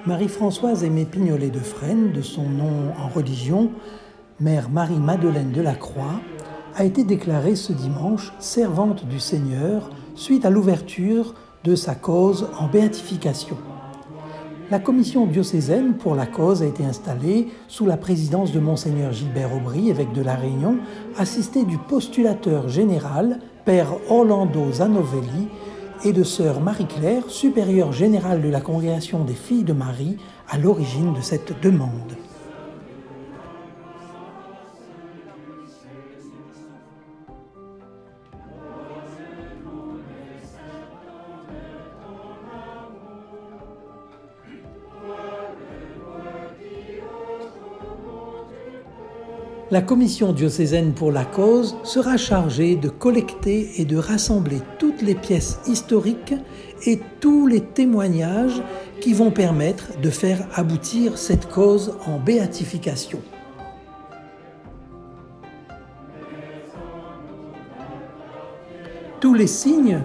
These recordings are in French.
Marie-Françoise Aimée Pignolet de Fresnes, de son nom en religion, Mère Marie-Madeleine de la Croix, a été déclarée ce dimanche servante du Seigneur suite à l'ouverture de sa cause en béatification. La commission diocésaine pour la cause a été installée sous la présidence de Monseigneur Gilbert Aubry, évêque de La Réunion, assisté du postulateur général, Père Orlando Zanovelli, et de Sœur Marie-Claire, supérieure générale de la Congrégation des Filles de Marie, à l'origine de cette demande. La commission diocésaine pour la cause sera chargée de collecter et de rassembler toutes les pièces historiques et tous les témoignages qui vont permettre de faire aboutir cette cause en béatification. Tous les signes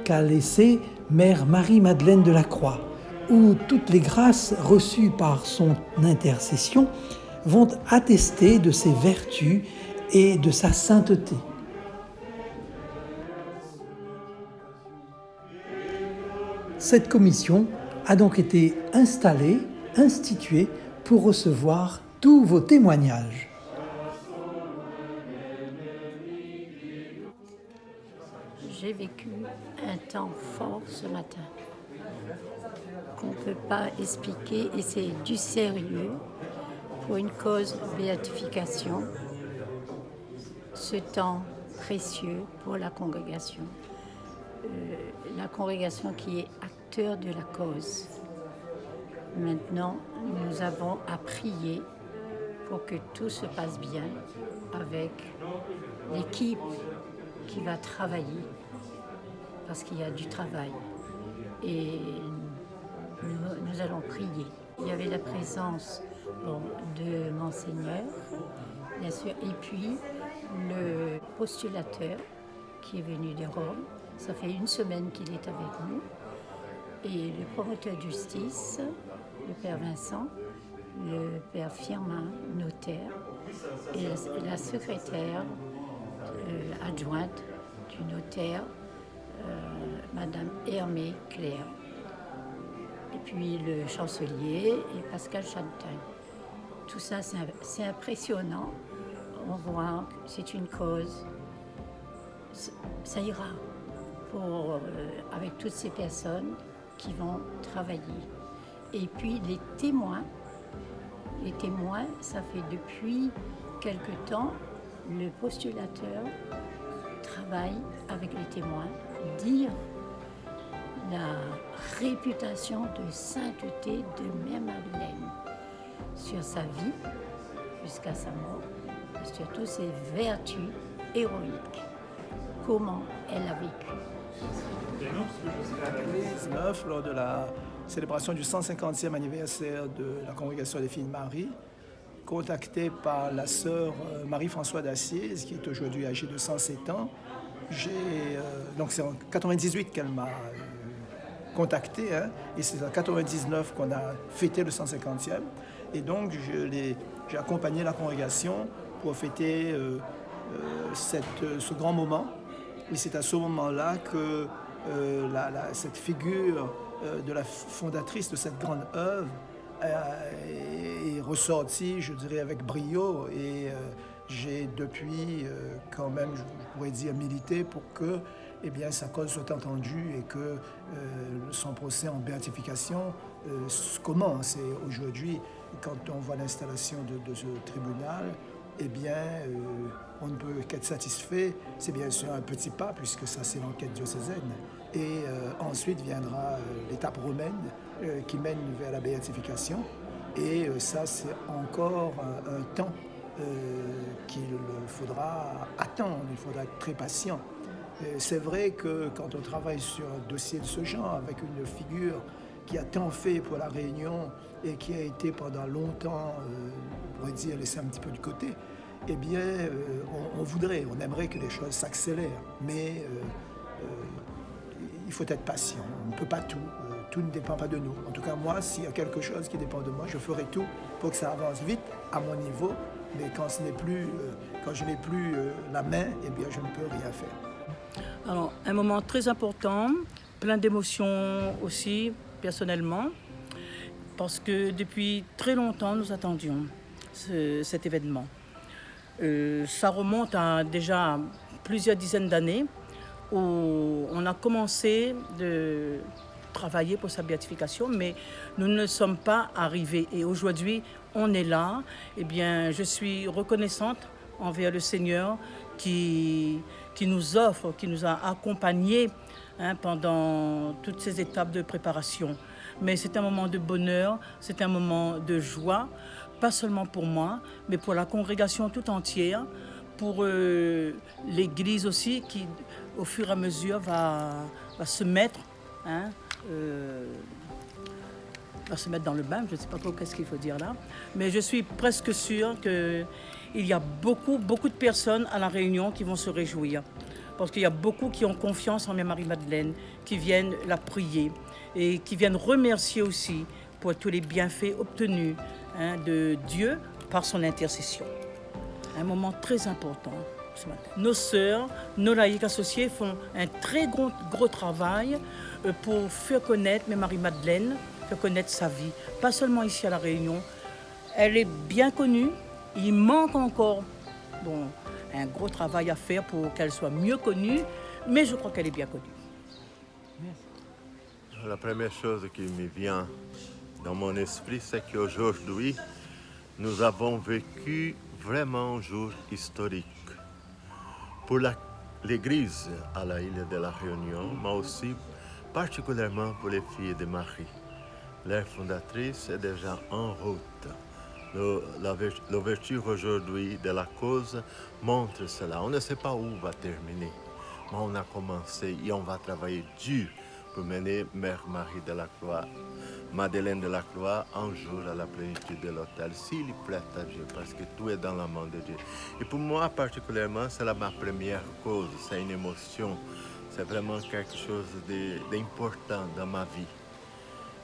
qu'a laissés Mère Marie-Madeleine de la Croix, ou toutes les grâces reçues par son intercession, vont attester de ses vertus et de sa sainteté. Cette commission a donc été instituée pour recevoir tous vos témoignages. J'ai vécu un temps fort ce matin qu'on ne peut pas expliquer et c'est du sérieux. Pour une cause de béatification, ce temps précieux pour la congrégation qui est acteur de la cause. Maintenant, nous avons à prier pour que tout se passe bien avec l'équipe qui va travailler, parce qu'il y a du travail. Et nous allons prier. Il y avait la présence de Monseigneur, bien sûr, et puis le postulateur qui est venu de Rome. Ça fait une semaine qu'il est avec nous. Et le promoteur de justice, le Père Vincent, le Père Firmin, notaire, et la secrétaire adjointe du notaire, Madame Hermé Claire. Et puis le chancelier et Pascal Chantin. Tout ça, c'est impressionnant. On voit que c'est une cause. Ça ira avec toutes ces personnes qui vont travailler. Et puis les témoins, ça fait depuis quelque temps, le postulateur travaille avec les témoins, dire la réputation de sainteté de Mère Madeleine sur sa vie jusqu'à sa mort, et surtout ses vertus héroïques, comment elle a vécu. En 2019, lors de la célébration du 150e anniversaire de la Congrégation des Filles de Marie, contacté par la sœur Marie-Françoise d'Assise, qui est aujourd'hui âgée de 107 ans, donc c'est en 98 qu'elle m'a contacté, et c'est en 99 qu'on a fêté le 150e. Et donc, j'ai accompagné la congrégation pour fêter ce grand moment. Et c'est à ce moment-là que cette figure de la fondatrice de cette grande œuvre est ressortie, je dirais, avec brio. Et j'ai depuis, quand même, je pourrais dire, milité pour que sa cause soit entendue et que son procès en béatification commence. Et aujourd'hui, quand on voit l'installation de ce tribunal, on ne peut qu'être satisfait. C'est bien sûr un petit pas, puisque ça, c'est l'enquête diocésaine. Et ensuite viendra l'étape romaine qui mène vers la béatification. Et ça, c'est encore un temps qu'il faudra attendre. Il faudra être très patient. C'est vrai que quand on travaille sur un dossier de ce genre, avec une figure qui a tant fait pour la Réunion et qui a été pendant longtemps, on pourrait dire, laissée un petit peu de côté, on aimerait que les choses s'accélèrent. Mais il faut être patient. On ne peut pas tout. Tout ne dépend pas de nous. En tout cas, moi, s'il y a quelque chose qui dépend de moi, je ferai tout pour que ça avance vite à mon niveau. Mais quand je n'ai plus la main, eh bien, je ne peux rien faire. Alors, un moment très important, plein d'émotions aussi, personnellement, parce que depuis très longtemps, nous attendions cet événement. Ça remonte à déjà plusieurs dizaines d'années où on a commencé de travailler pour sa béatification, mais nous ne sommes pas arrivés. Et aujourd'hui, on est là. Eh bien, je suis reconnaissante envers le Seigneur qui nous offre, qui nous a accompagnés pendant toutes ces étapes de préparation. Mais c'est un moment de bonheur, c'est un moment de joie, pas seulement pour moi, mais pour la congrégation tout entière, pour l'Église aussi, qui au fur et à mesure va se mettre va se mettre dans le bain, je ne sais pas trop qu'est-ce qu'il faut dire là, mais je suis presque sûre qu'il y a beaucoup de personnes à la Réunion qui vont se réjouir, parce qu'il y a beaucoup qui ont confiance en Mère Marie-Madeleine, qui viennent la prier et qui viennent remercier aussi pour tous les bienfaits obtenus de Dieu par son intercession. Un moment très important ce matin. Nos sœurs, nos laïcs associés font un très gros travail pour faire connaître Mère Marie-Madeleine, faire connaître sa vie, pas seulement ici à La Réunion. Elle est bien connue, il manque encore un gros travail à faire pour qu'elle soit mieux connue, mais je crois qu'elle est bien connue. Merci. La première chose qui me vient dans mon esprit, c'est qu'aujourd'hui, nous avons vécu vraiment un jour historique pour l'Église à la île de la Réunion, mais aussi particulièrement pour les filles de Marie. Leur fondatrice est déjà en route. L'ouverture aujourd'hui de la cause montre cela. On ne sait pas où va terminer, mais on a commencé et on va travailler dur pour mener Mère Marie de la Croix, Madeleine de la Croix, un jour à la plénitude de l'autel, s'il plaît à Dieu, parce que tout est dans la main de Dieu. Et pour moi particulièrement, c'est ma première cause, c'est une émotion, c'est vraiment quelque chose d'important dans ma vie.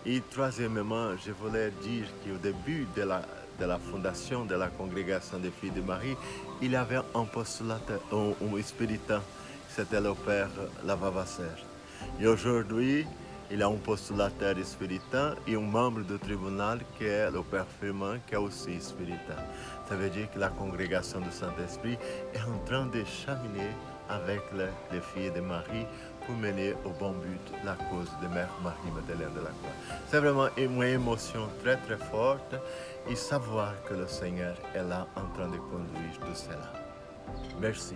Et troisièmement, je voulais dire qu'au début de la fondation de la congrégation des filles de Marie, il y avait un postulateur, un spiritant, c'était le père Lavavasser. Et aujourd'hui, il y a un postulateur spiritant et un membre du tribunal qui est le père Firmin, qui est aussi spiritant. Ça veut dire que la congrégation du Saint-Esprit est en train de cheminer avec les filles de Marie pour mener au bon but la cause de Mère Marie-Madeleine de la Croix. C'est vraiment une émotion très très forte et savoir que le Seigneur est là en train de conduire tout cela. Merci.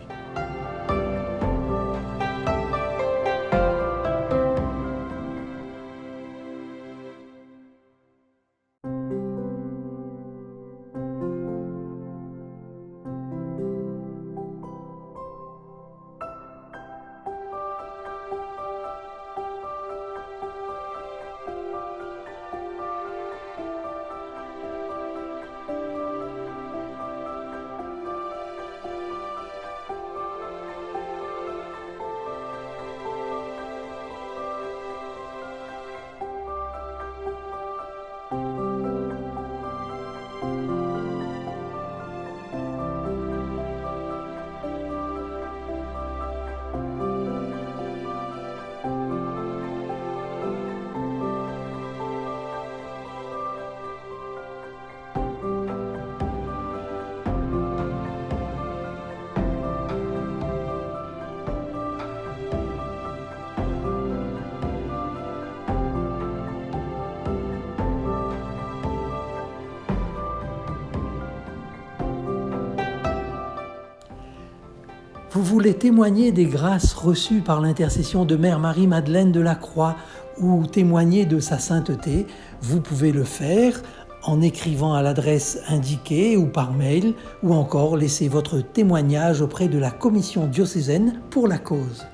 Vous voulez témoigner des grâces reçues par l'intercession de Mère Marie-Madeleine de la Croix ou témoigner de sa sainteté, vous pouvez le faire en écrivant à l'adresse indiquée ou par mail, ou encore laisser votre témoignage auprès de la Commission diocésaine pour la cause.